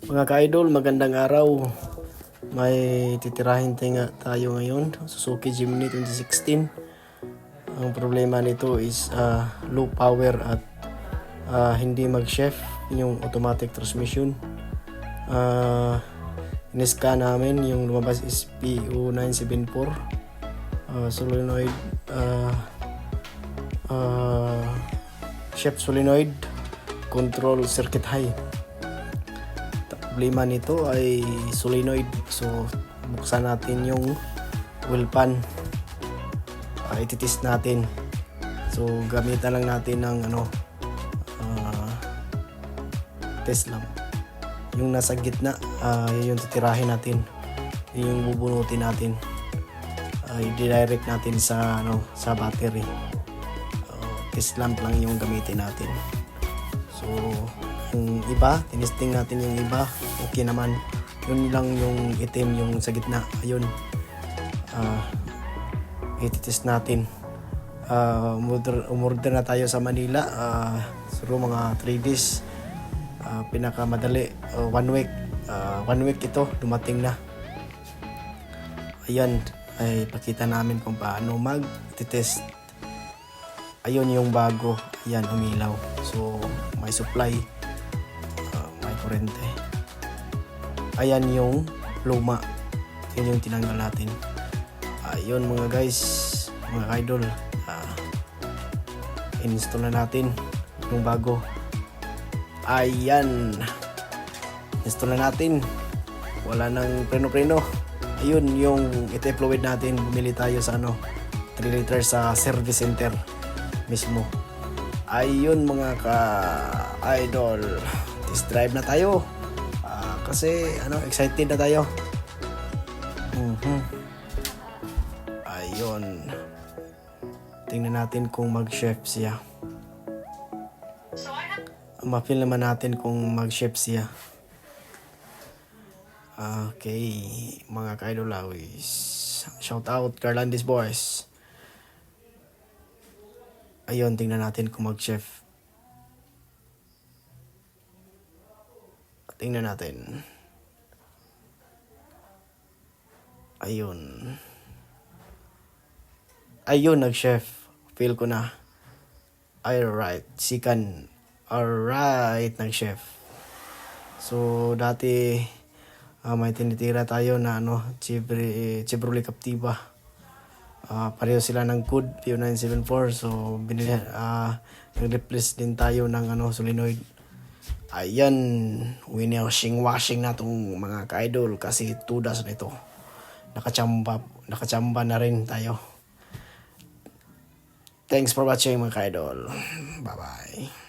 Mga ka-idol, magandang araw. May titirahin tayo ngayon. Suzuki Jimny 2016. Ang problema nito is low power at hindi mag-chef yung automatic transmission. In-scan namin yung lumabas is PU974 solenoid chef solenoid control circuit high. Problema nito ay solenoid. So buksan natin yung oil pan, ititest natin. So gamitan lang natin ng test lang. Yung nasa gitna, yung titirahin natin, yung bubunutin natin, i-direct natin sa sa battery. Test lamp lang yung gamitin natin. So yung iba, tinesting natin yung iba, okay naman. Yun lang yung itim, yung sa gitna, ayun. Ititest natin. Umorder na tayo sa Manila, siguro mga 3 days, pinakamadali, 1 week. 1 week ito, dumating na. Ayan, ay pakita namin kung paano mag-test. Ayun yung bago, ayan, umilaw. So may supply, may kurente. Ayan yung luma, yun yung tinanggal natin. Ayun mga guys, mga idol, install na natin yung bago. Ayan, install na natin, wala nang preno-preno. Ayun yung ito fluid natin, bumili tayo sa 3 liter sa service center mismo. Ayun mga ka-idol, test drive na tayo, kasi excited na tayo. Ayun, tingnan natin kung mag-chef siya. Ma-feel naman natin kung mag-chef siya. Okay, mga ka-idol, shout out Carlandis boys. Ayun, tingnan natin kung mag-chef. Tingnan natin. Ayun. Ayun, nag-chef. Feel ko na. Alright, sikan. Alright, nag-chef. So, dati may tinitira tayo na Chevrolet Captiva. Pareho sila ng code PU974. So nag-replace din tayo ng solenoid. Ayan, washing na tong mga ka-idol kasi tudas na ito. Nakachamba na rin tayo. Thanks for watching mga ka-idol. Bye bye.